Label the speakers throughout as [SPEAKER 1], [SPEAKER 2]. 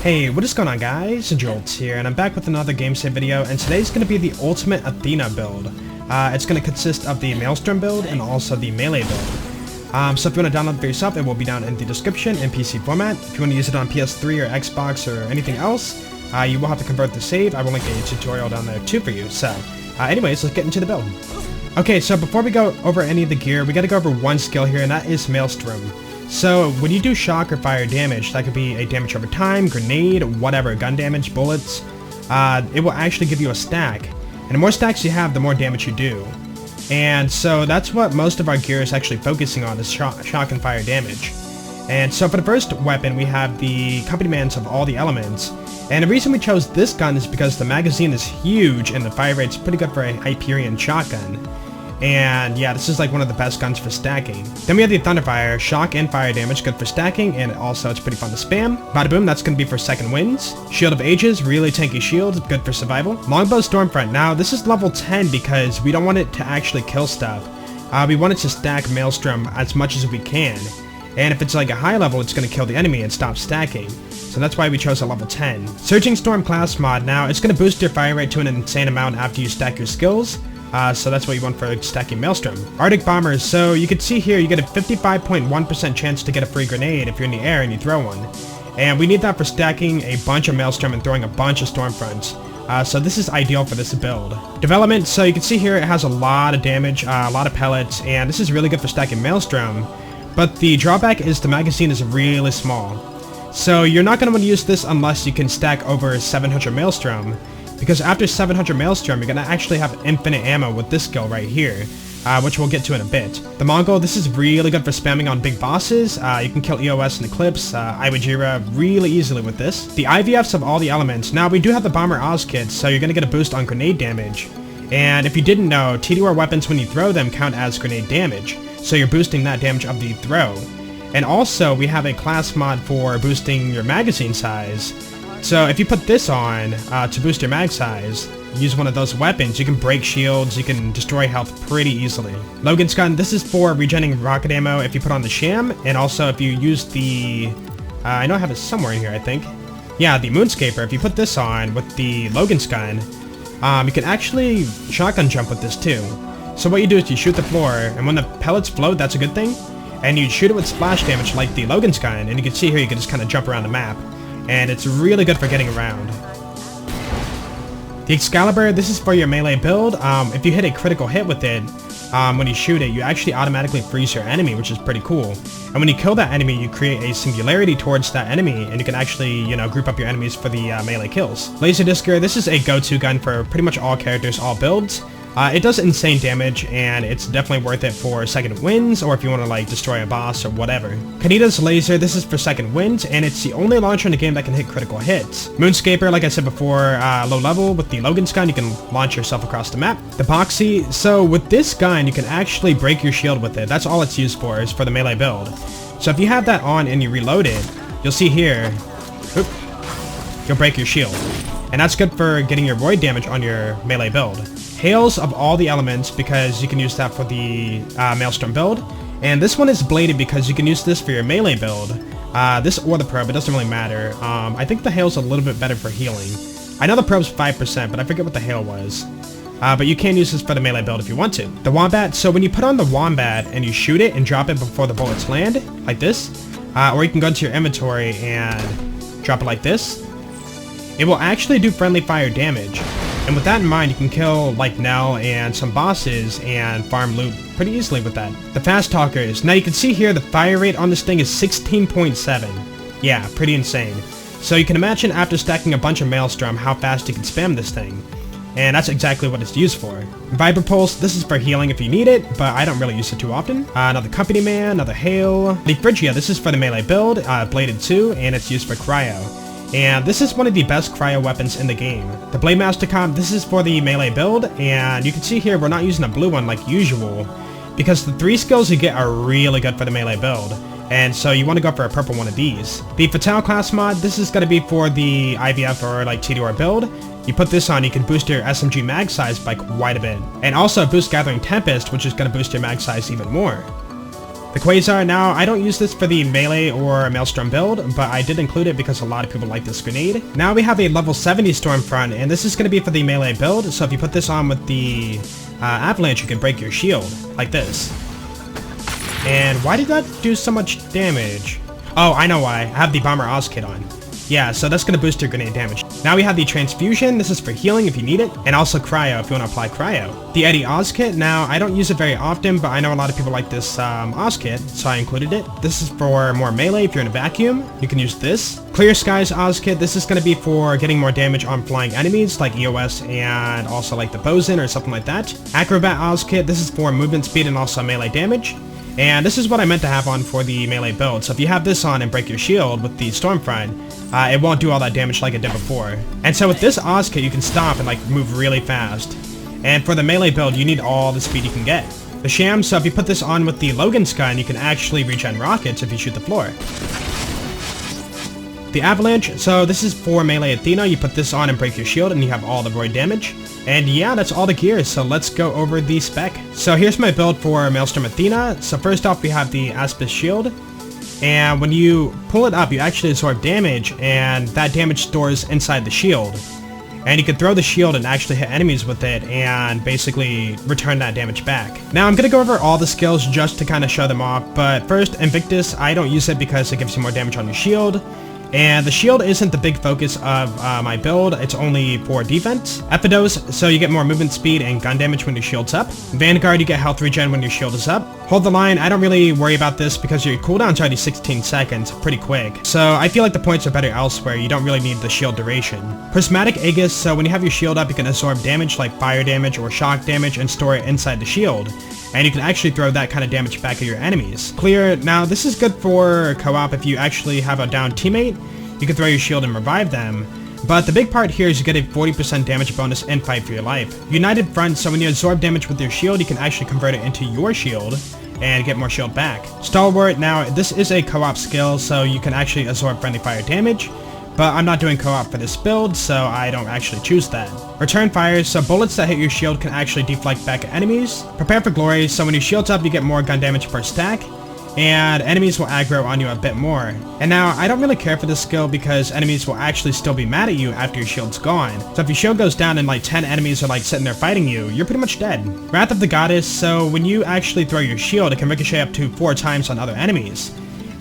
[SPEAKER 1] Hey, what is going on guys? Jolts here, and I'm back with another game save video, and today's going to be the ultimate Athena build. It's going to consist of the Maelstrom build and also the melee build. So if you want to download it for yourself, it will be down in the description in PC format. If you want to use it on PS3 or Xbox or anything else, you will have to convert the save. I will link a tutorial down there too for you. So, anyways, let's get into the build. Okay, so before we go over any of the gear, we got to go over one skill here, and that is Maelstrom. So, when you do shock or fire damage, that could be a damage over time, grenade, whatever, gun damage, bullets, it will actually give you a stack. And the more stacks you have, the more damage you do. And so that's what most of our gear is actually focusing on, is shock and fire damage. And so for the first weapon, we have the accompaniments of all the elements. And the reason we chose this gun is because the magazine is huge and the fire rate's pretty good for a Hyperion shotgun. And yeah, this is like one of the best guns for stacking. Then we have the Thunderfire, shock and fire damage, good for stacking, and also it's pretty fun to spam. Bada boom, that's going to be for second winds. Shield of Ages, really tanky shield, good for survival. Longbow Stormfront, now this is level 10 because we don't want it to actually kill stuff. We want it to stack Maelstrom as much as we can. And if it's like a high level, it's going to kill the enemy and stop stacking. So that's why we chose a level 10. Surging Storm class mod, now it's going to boost your fire rate to an insane amount after you stack your skills. So that's what you want for stacking Maelstrom. Arctic Bombers, so you can see here you get a 55.1% chance to get a free grenade if you're in the air and you throw one. And we need that for stacking a bunch of Maelstrom and throwing a bunch of Stormfronts. So this is ideal for this build. Development, so you can see here it has a lot of damage, a lot of pellets, and this is really good for stacking Maelstrom. But the drawback is the magazine is really small. So you're not going to want to use this unless you can stack over 700 Maelstrom. Because after 700 Maelstrom, you're going to actually have infinite ammo with this skill right here, which we'll get to in a bit. The Mongol, this is really good for spamming on big bosses. You can kill EOS and Eclipse, Iwajira really easily with this. The IVFs of all the elements. Now, we do have the Bomber Oz kit, so you're going to get a boost on grenade damage. And if you didn't know, TDR weapons, when you throw them, count as grenade damage. So you're boosting that damage of the throw. And also, we have a class mod for boosting your magazine size. So if you put this on to boost your mag size, use one of those weapons, you can break shields, you can destroy health pretty easily. Logan's gun, this is for regenerating rocket ammo if you put on the sham, and also if you use the, I know I have it somewhere in here I think. Yeah, the Moonscaper, if you put this on with the Logan's gun, you can actually shotgun jump with this too. So what you do is you shoot the floor, and when the pellets float, that's a good thing, and you shoot it with splash damage like the Logan's gun, and you can see here you can just kind of jump around the map. And it's really good for getting around. The Excalibur, this is for your melee build. If you hit a critical hit with it, when you shoot it, you actually automatically freeze your enemy, which is pretty cool. And when you kill that enemy, you create a singularity towards that enemy, and you can actually, you know, group up your enemies for the melee kills. Laserdiscer, this is a go-to gun for pretty much all characters, all builds. It does insane damage, and it's definitely worth it for second wins, or if you want to like destroy a boss or whatever. Kanita's Laser, this is for second wins, and it's the only launcher in the game that can hit critical hits. Moonscaper, like I said before, low level, with the Logan's gun, you can launch yourself across the map. The Boxy, so with this gun, you can actually break your shield with it. That's all it's used for, is for the melee build. So if you have that on and you reload it, you'll see here, you'll break your shield. And that's good for getting your void damage on your melee build. Hails of all the elements, because you can use that for the Maelstrom build. And this one is bladed because you can use this for your melee build. This or the probe, it doesn't really matter. I think the hail's a little bit better for healing. I know the probe's 5%, but I forget what the hail was. But you can use this for the melee build if you want to. The Wombat, so when you put on the Wombat and you shoot it and drop it before the bullets land, like this, or you can go into your inventory and drop it like this, it will actually do friendly fire damage. And with that in mind, you can kill like Nell and some bosses and farm loot pretty easily with that. The Fast Talkers. Now you can see here the fire rate on this thing is 16.7. Yeah, pretty insane. So you can imagine after stacking a bunch of Maelstrom how fast you can spam this thing. And that's exactly what it's used for. Vibra Pulse, this is for healing if you need it, but I don't really use it too often. Another Company Man, another Hail. The Phrygia, this is for the melee build, bladed too, and it's used for cryo. And this is one of the best cryo weapons in the game. The Blade Master Comp, this is for the melee build, and you can see here we're not using a blue one like usual, because the 3 skills you get are really good for the melee build, and so you want to go for a purple one of these. The Fatale class mod, this is going to be for the IVF or like TDR build. You put this on, you can boost your SMG mag size by quite a bit, and also boost Gathering Tempest, which is going to boost your mag size even more. The Quasar, now I don't use this for the melee or Maelstrom build, but I did include it because a lot of people like this grenade. Now we have a level 70 Stormfront, and this is going to be for the melee build, so if you put this on with the Avalanche, you can break your shield, like this. And why did that do so much damage? Oh, I know why. I have the Bomber Oz kit on. Yeah, so that's going to boost your grenade damage. Now we have the Transfusion. This is for healing if you need it, and also Cryo if you want to apply Cryo. The Eddie Oz kit, now I don't use it very often, but I know a lot of people like this Oz kit, so I included it. This is for more melee if you're in a vacuum. You can use this. Clear Skies Oz kit, this is going to be for getting more damage on flying enemies like EOS and also like the Bosun or something like that. Acrobat Oz kit, this is for movement speed and also melee damage. And this is what I meant to have on for the melee build, so if you have this on and break your shield with the Stormfront, it won't do all that damage like it did before. And so with this Oz kit, you can stop and like move really fast. And for the melee build, you need all the speed you can get. The Sham, so if you put this on with the Logan Sky, you can actually regen rockets if you shoot the floor. The Avalanche, so this is for melee Athena. You put this on and break your shield and you have all the void damage. And yeah, that's all the gear, so let's go over the spec. So here's my build for Maelstrom Athena. So first off, we have the Aspis shield. And when you pull it up, you actually absorb damage, and that damage stores inside the shield. And you can throw the shield and actually hit enemies with it and basically return that damage back. Now I'm going to go over all the skills just to kind of show them off, but first, Invictus, I don't use it because it gives you more damage on your shield. And the shield isn't the big focus of my build, it's only for defense. Epidose, so you get more movement speed and gun damage when your shield's up. Vanguard, you get health regen when your shield is up. Hold the Line, I don't really worry about this because your cooldown's already 16 seconds, pretty quick. So I feel like the points are better elsewhere, you don't really need the shield duration. Prismatic Aegis, so when you have your shield up, you can absorb damage like fire damage or shock damage and store it inside the shield. And you can actually throw that kind of damage back at your enemies. Clear, now this is good for co-op if you actually have a down teammate. You can throw your shield and revive them. But the big part here is you get a 40% damage bonus and fight for your life. United Front, so when you absorb damage with your shield, you can actually convert it into your shield and get more shield back. Stalwart, now this is a co-op skill, so you can actually absorb friendly fire damage. But I'm not doing co-op for this build, so I don't actually choose that. Return Fire, so bullets that hit your shield can actually deflect back at enemies. Prepare for Glory, so when your shield's up, you get more gun damage per stack. And enemies will aggro on you a bit more. And now, I don't really care for this skill because enemies will actually still be mad at you after your shield's gone. So if your shield goes down and like 10 enemies are like sitting there fighting you, you're pretty much dead. Wrath of the Goddess, so when you actually throw your shield, it can ricochet up to 4 times on other enemies.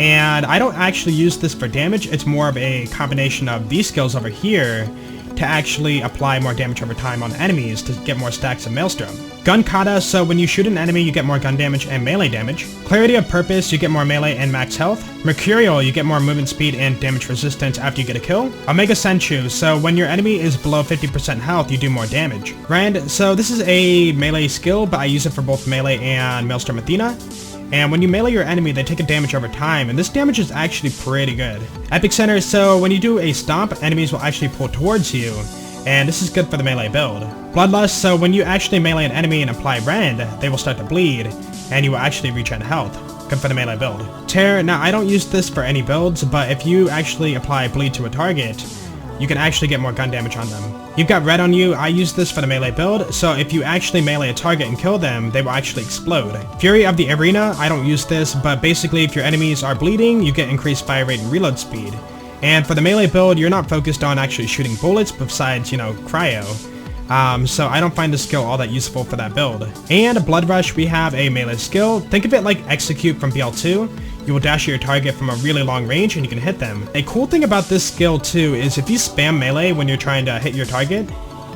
[SPEAKER 1] And I don't actually use this for damage, it's more of a combination of these skills over here to actually apply more damage over time on enemies to get more stacks of Maelstrom. Gun Kata, so when you shoot an enemy, you get more gun damage and melee damage. Clarity of Purpose, you get more melee and max health. Mercurial, you get more movement speed and damage resistance after you get a kill. Omega Senchu, so when your enemy is below 50% health, you do more damage. Rand, so this is a melee skill, but I use it for both melee and Maelstrom Athena. And when you melee your enemy, they take a damage over time, and this damage is actually pretty good. Epic Center, so when you do a stomp, enemies will actually pull towards you, and this is good for the melee build. Bloodlust, so when you actually melee an enemy and apply Rend, they will start to bleed, and you will actually regen health. Good for the melee build. Tear, now I don't use this for any builds, but if you actually apply Bleed to a target, you can actually get more gun damage on them. You've got Red on you, I use this for the melee build, so if you actually melee a target and kill them, they will actually explode. Fury of the Arena, I don't use this, but basically if your enemies are bleeding, you get increased fire rate and reload speed. And for the melee build, you're not focused on actually shooting bullets besides, you know, cryo. So I don't find this skill all that useful for that build. And Blood Rush, we have a melee skill. Think of it like Execute from BL2. You will dash your target from a really long range and you can hit them. A cool thing about this skill too is if you spam melee when you're trying to hit your target,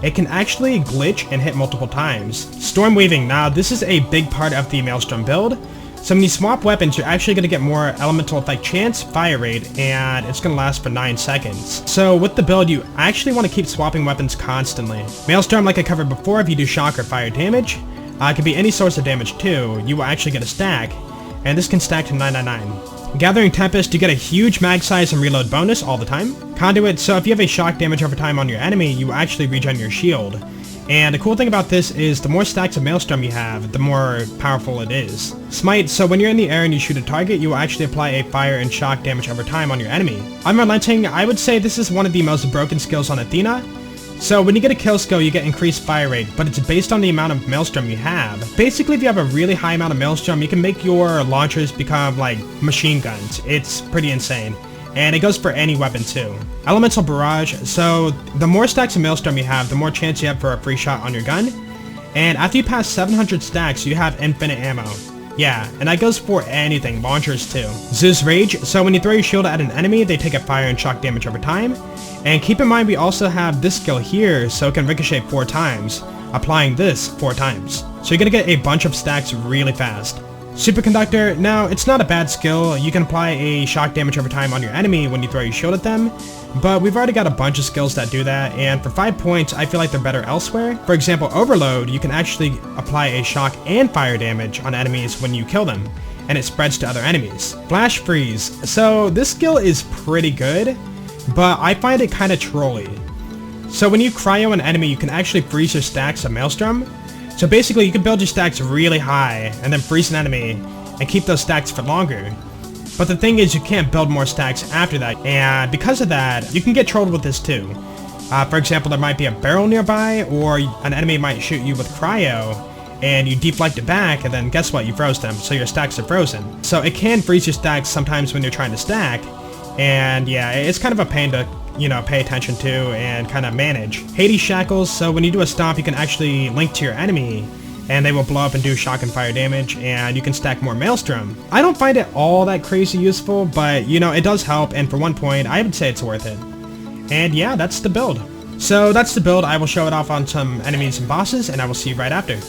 [SPEAKER 1] it can actually glitch and hit multiple times. Storm Weaving, now this is a big part of the Maelstrom build. So when you swap weapons, you're actually going to get more elemental effect chance, fire rate, and it's going to last for 9 seconds. So with the build, you actually want to keep swapping weapons constantly. Maelstrom, like I covered before, if you do shock or fire damage, it can be any source of damage too. You will actually get a stack, and this can stack to 999. Gathering Tempest, you get a huge mag size and reload bonus all the time. Conduit, so if you have a shock damage over time on your enemy, you will actually regen your shield. And the cool thing about this is the more stacks of Maelstrom you have, the more powerful it is. Smite, so when you're in the air and you shoot a target, you will actually apply a fire and shock damage over time on your enemy. Unrelenting, I would say this is one of the most broken skills on Athena, So when you get a kill skill, you get increased fire rate, but it's based on the amount of Maelstrom you have. Basically, if you have a really high amount of Maelstrom, you can make your launchers become like machine guns. It's pretty insane. And it goes for any weapon too. Elemental Barrage, so the more stacks of Maelstrom you have, the more chance you have for a free shot on your gun. And after you pass 700 stacks, you have infinite ammo. Yeah, and that goes for anything, launchers too. Zeus Rage, so when you throw your shield at an enemy, they take a fire and shock damage over time. And keep in mind we also have this skill here, so it can ricochet 4 times, applying this 4 times. So you're gonna get a bunch of stacks really fast. Superconductor, now it's not a bad skill, you can apply a shock damage over time on your enemy when you throw your shield at them, but we've already got a bunch of skills that do that, and for 5 points I feel like they're better elsewhere. For example, Overload, you can actually apply a shock and fire damage on enemies when you kill them, and it spreads to other enemies. Flash Freeze, so this skill is pretty good, but I find it kinda trolly. So when you cryo an enemy, you can actually freeze your stacks of Maelstrom. So basically you can build your stacks really high and then freeze an enemy and keep those stacks for longer. But the thing is you can't build more stacks after that, and because of that, you can get trolled with this too. For example, there might be a barrel nearby, or an enemy might shoot you with cryo, and you deflect it back, and then guess what, you froze them, so your stacks are frozen. So it can freeze your stacks sometimes when you're trying to stack, and yeah, it's kind of a pain to, you know, pay attention to and kind of manage. Hades Shackles, so when you do a stomp, you can actually link to your enemy, and they will blow up and do shock and fire damage, and you can stack more Maelstrom. I don't find it all that crazy useful, but you know, it does help, and for 1 point, I would say it's worth it. And yeah, that's the build. So that's the build. I will show it off on some enemies and bosses, and I will see you right after.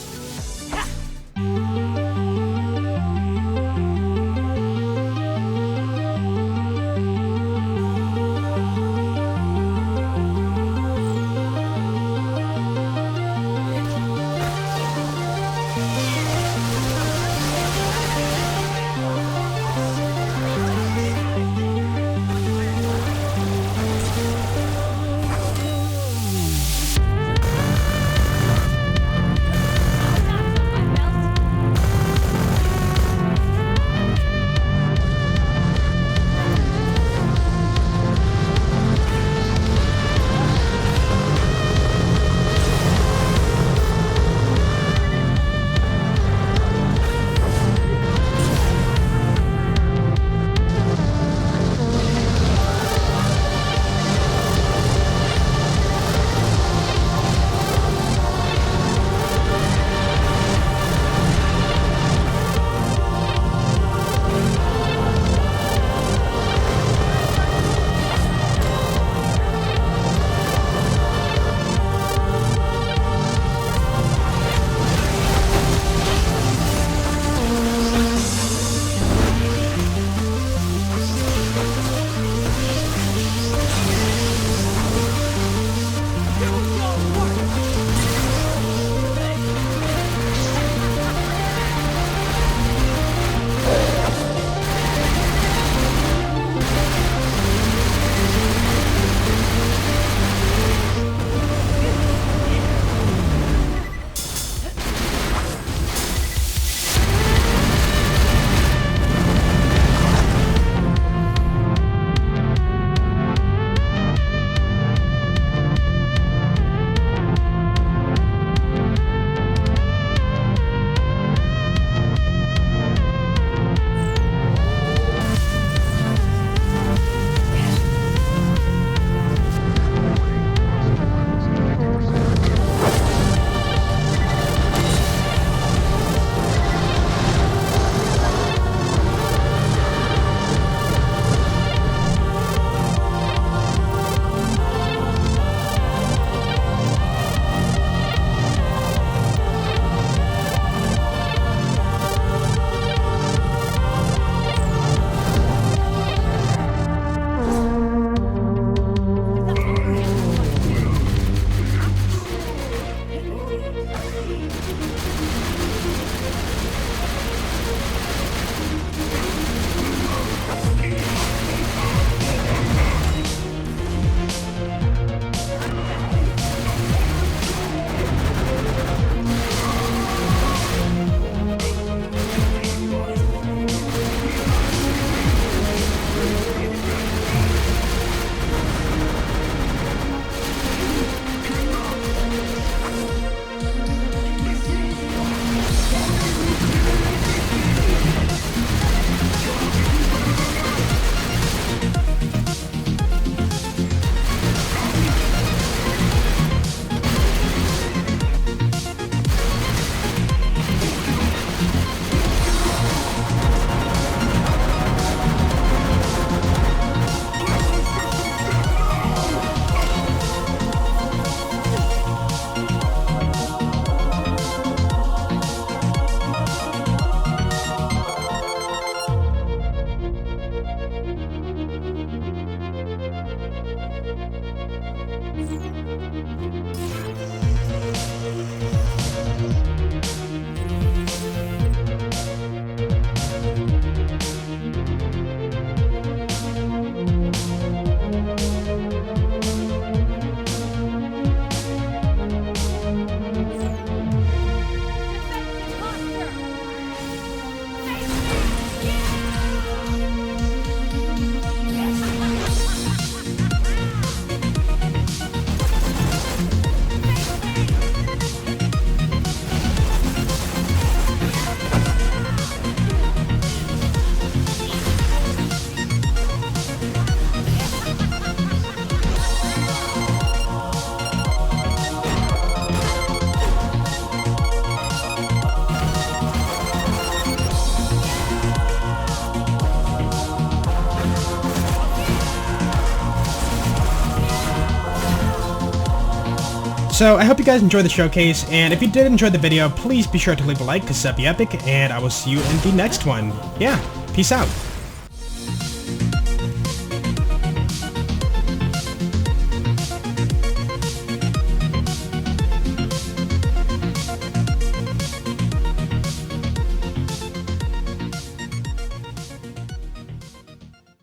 [SPEAKER 1] So I hope you guys enjoyed the showcase, and if you did enjoy the video, please be sure to leave a like because that'd be epic, and I will see you in the next one. Yeah, peace out.